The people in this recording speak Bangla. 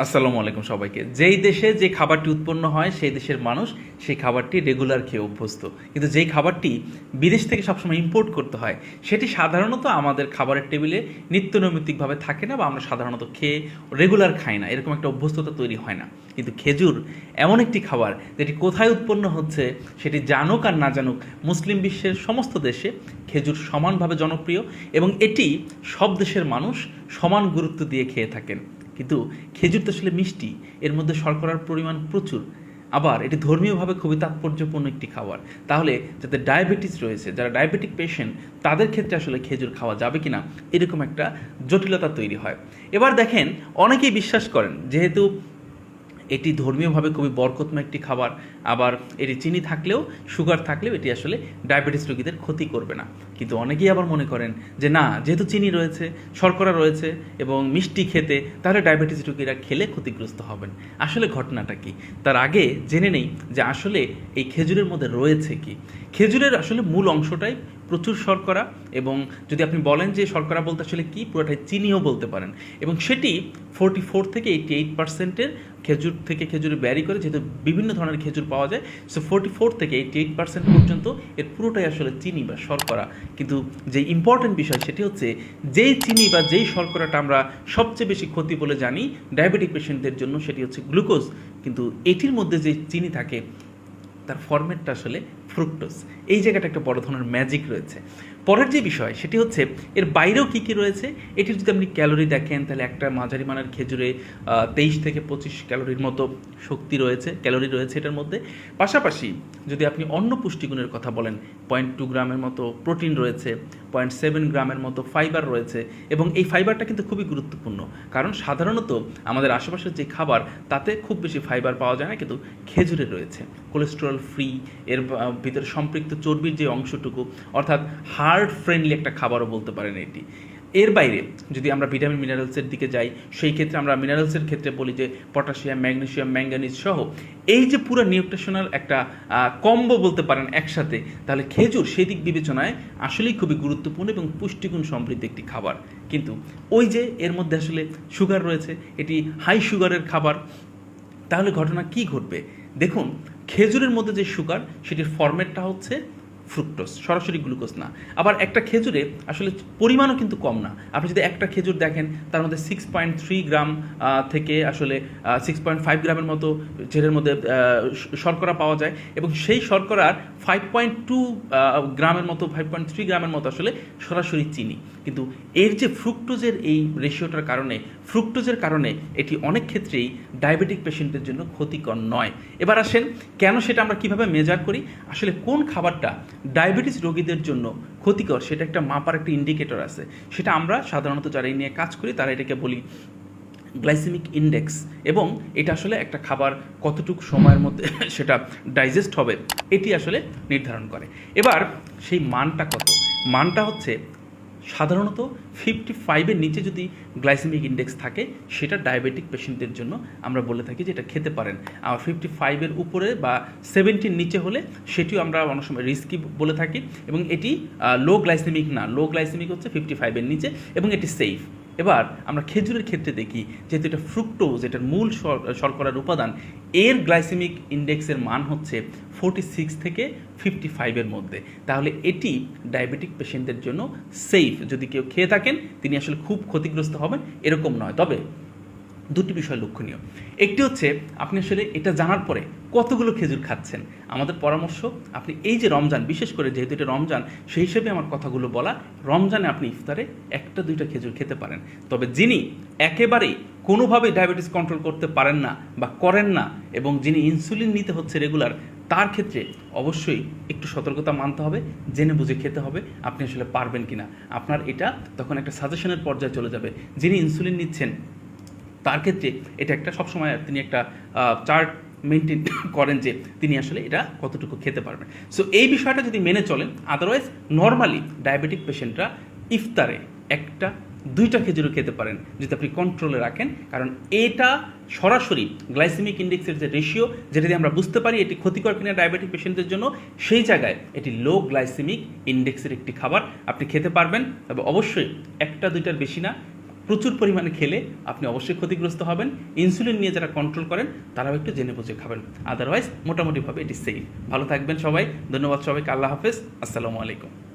আসসালামু আলাইকুম সবাইকে। যেই দেশে যে খাবারটি উৎপন্ন হয় সেই দেশের মানুষ সেই খাবারটি রেগুলার খেয়ে অভ্যস্ত, কিন্তু যেই খাবারটি বিদেশ থেকে সবসময় ইম্পোর্ট করতে হয় সেটি সাধারণত আমাদের খাবারের টেবিলে নিত্যনৈমিত্তিকভাবে থাকে না, বা আমরা সাধারণত খেয়ে রেগুলার খাই না, এরকম একটা অভ্যস্ততা তৈরি হয় না। কিন্তু খেজুর এমন একটি খাবার যেটি কোথায় উৎপন্ন হচ্ছে সেটি জানুক আর না জানুক, মুসলিম বিশ্বের সমস্ত দেশে খেজুর সমানভাবে জনপ্রিয় এবং এটি সব দেশের মানুষ সমান গুরুত্ব দিয়ে খেয়ে থাকেন। কিন্তু খেজুর তো আসলে মিষ্টি, এর মধ্যে শর্করার পরিমাণ প্রচুর, আবার এটি ধর্মীয়ভাবে খুবই তাৎপর্যপূর্ণ একটি খাবার। তাহলে যাদের ডায়াবেটিস রয়েছে, যারা ডায়াবেটিক পেশেন্ট, তাদের ক্ষেত্রে আসলে খেজুর খাওয়া যাবে কিনা এরকম একটা জটিলতা তৈরি হয়। এবার দেখেন, অনেকেই বিশ্বাস করেন যেহেতু এটি ধর্মীয়ভাবে খুবই বরকতময় একটি খাবার, আবার এটি চিনি থাকলেও সুগার থাকলেও এটি আসলে ডায়াবেটিস রোগীদের ক্ষতি করবে না। কিন্তু অনেকেই আবার মনে করেন যে না, যেহেতু চিনি রয়েছে, শর্করা রয়েছে এবং মিষ্টি খেতে, তাহলে ডায়াবেটিস রোগীরা খেলে ক্ষতিগ্রস্ত হবেন। আসলে ঘটনাটা কি, তার আগে জেনে নেই যে আসলে এই খেজুরের মধ্যে রয়েছে কি। খেজুরের আসলে মূল অংশটাই প্রচুর শর্করা, এবং যদি আপনি বলেন যে শর্করা বলতে আসলে কি, পুরোটাই চিনিও বলতে পারেন, এবং সেটি 44 থেকে 88%-এর খেজুর থেকে খেজুরে ব্যারি করে, যেহেতু বিভিন্ন ধরনের খেজুর পাওয়া যায়। সো 44 থেকে 88% পর্যন্ত এর পুরোটাই আসলে চিনি বা শর্করা। কিন্তু যে ইম্পর্টেন্ট বিষয় সেটি হচ্ছে, যেই চিনি বা যেই শর্করাটা আমরা সবচেয়ে বেশি ক্ষতি বলে জানি ডায়াবেটিক পেশেন্টদের জন্য, সেটি হচ্ছে গ্লুকোজ। কিন্তু এটির মধ্যে যে চিনি থাকে তার ফরম্যাটটা আসলে ফ্রুক্টোজ। এই জায়গাটা একটা বড় ধরনের ম্যাজিক রয়েছে। পরের যে বিষয় সেটি হচ্ছে এর বাইরেও কী কী রয়েছে। এটির যদি আপনি ক্যালোরি দেখেন, তাহলে একটা মাঝারি মানের খেজুরে 23 থেকে 25 ক্যালোরির মতো শক্তি রয়েছে, ক্যালোরি রয়েছে এটার মধ্যে। পাশাপাশি যদি আপনি অন্য পুষ্টিগুণের কথা বলেন, 0.2 গ্রামের মতো প্রোটিন রয়েছে, 0.7 গ্রামের মতো ফাইবার রয়েছে, এবং এই ফাইবারটা কিন্তু খুবই গুরুত্বপূর্ণ, কারণ সাধারণত আমাদের আশেপাশের যে খাবার তাতে খুব বেশি ফাইবার পাওয়া যায় না, কিন্তু খেজুরে রয়েছে কোলেস্টেরল ফ্রি, এর ভিতরে সম্পৃক্ত চর্বির যে অংশটুকু, অর্থাৎ হার্ট ফ্রেন্ডলি একটা খাবারও বলতে পারেন এটি। এর বাইরে যদি আমরা ভিটামিন মিনারেলসের দিকে যাই, সেই ক্ষেত্রে আমরা মিনারেলসের ক্ষেত্রে বলি যে পটাশিয়াম, ম্যাগনেসিয়াম, ম্যাঙ্গানিজ সহ এই যে পুরো নিউট্রিশনাল একটা কম্বো বলতে পারেন একসাথে, তাহলে খেজুর সেই দিক বিবেচনায় আসলেই খুবই গুরুত্বপূর্ণ এবং পুষ্টিগুণ সমৃদ্ধ একটি খাবার। কিন্তু ওই যে এর মধ্যে আসলে সুগার রয়েছে, এটি হাই সুগারের খাবার। তাহলে ঘটনা কি ঘটবে দেখুন, খেজুরের মধ্যে যে সুগার সেটির ফরম্যাটটা হচ্ছে ফ্রুক্টোজ, সরাসরি গ্লুকোজ না। আবার একটা খেজুরে আসলে পরিমাণও কিন্তু কম না। আপনি যদি একটা খেজুর দেখেন, তার মধ্যে 6.3 গ্রাম থেকে আসলে 6.5 গ্রামের মতো যেটার মধ্যে শর্করা পাওয়া যায়, এবং সেই শর্করার 5.2 গ্রামের মতো, 5.3 গ্রামের মতো আসলে সরাসরি চিনি। কিন্তু এর যে ফ্রুক্টোজের এই রেশিওটার কারণে, ফ্রুক্টোজের কারণে এটি অনেক ক্ষেত্রেই ডায়াবেটিক পেশেন্টের জন্য ক্ষতিকর নয়। এবার আসেন, কেন সেটা আমরা কিভাবে মেজার করি, আসলে কোন খাবারটা ডায়াবেটিস রোগীদের জন্য ক্ষতিকর সেটা একটা মাপার একটা ইন্ডিকেটর আছে। সেটা আমরা সাধারণত যারা এই নিয়ে কাজ করি তারা এটাকে বলি গ্লাইসেমিক ইন্ডেক্স, এবং এটা আসলে একটা খাবার কতটুকু সময়ের মধ্যে সেটা ডাইজেস্ট হবে এটি আসলে নির্ধারণ করে। এবার সেই মানটা কত, মানটা হচ্ছে সাধারণত 55-এর নিচে যদি গ্লাইসেমিক ইন্ডেক্স থাকে সেটা ডায়াবেটিক পেশেন্টদের জন্য আমরা বলে থাকি যে এটা খেতে পারেন। আর 55-এর উপরে বা 70-র নিচে হলে সেটিও আমরা অনেক সময় রিস্কি বলে থাকি, এবং এটি লো গ্লাইসেমিক না, লো গ্লাইসেমিক হচ্ছে 55-এর নিচে, এবং এটি সেফ। এবার আমরা খেজুরের ক্ষেত্রে দেখি, যেহেতু এটা ফ্রুক্টোজ, এটার মূল শর্করার উপাদান, এর গ্লাইসেমিক ইন্ডেক্সের মান হচ্ছে 46 থেকে 55-এর মধ্যে। তাহলে এটি ডায়াবেটিক পেশেন্টদের জন্য সেফ। যদি কেউ খেয়ে থাকেন তিনি আসলে খুব ক্ষতিগ্রস্ত হবেন এরকম নয়। তবে দুটি বিষয় লক্ষণীয়। একটি হচ্ছে আপনি আসলে এটা জানার পরে কতগুলো খেজুর খাচ্ছেন। আমাদের পরামর্শ, আপনি এই যে রমজান, বিশেষ করে যেহেতু এটা রমজান, সেই হিসেবে আমার কথাগুলো বলা, রমজানে আপনি ইফতারে 1-2টা খেজুর খেতে পারেন। তবে যিনি একেবারেই কোনোভাবেই ডায়াবেটিস কন্ট্রোল করতে পারেন না বা করেন না, এবং যিনি ইনসুলিন নিতে হচ্ছে রেগুলার, তার ক্ষেত্রে অবশ্যই একটু সতর্কতা মানতে হবে, জেনে বুঝে খেতে হবে আপনি আসলে পারবেন কিনা। আপনার এটা তখন একটা সাজেশনের পর্যায়ে চলে যাবে। যিনি ইনসুলিন নিচ্ছেন তার ক্ষেত্রে এটা একটা সবসময় তিনি একটা চার্ট মেনটেন করেন যে তিনি আসলে এটা কতটুকু খেতে পারবেন। সো এই বিষয়টা যদি মেনে চলেন, আদারওয়াইজ নর্মালি ডায়াবেটিক পেশেন্টরা ইফতারে 1-2টা খেজুরও খেতে পারেন যদি আপনি কন্ট্রোলে রাখেন, কারণ এটা সরাসরি গ্লাইসেমিক ইন্ডেক্সের যে রেশিও, যেটা দিয়ে আমরা বুঝতে পারি এটি ক্ষতিকর কিনা ডায়াবেটিক পেশেন্টদের জন্য, সেই জায়গায় এটি লো গ্লাইসেমিক ইন্ডেক্সের একটি খাবার, আপনি খেতে পারবেন। তবে অবশ্যই 1-2টার বেশি না, প্রচুর পরিমাণে খেলে আপনি অবশ্যই ক্ষতিগ্রস্ত হবেন। ইনসুলিন নিয়ে যারা কন্ট্রোল করেন তারাও একটু জেনে বুঝে খাবেন, আদারওয়াইজ মোটামুটিভাবে এটি সেফ। ভালো থাকবেন সবাই, ধন্যবাদ সবাইকে, আল্লাহ হাফেজ, আসসালামু আলাইকুম।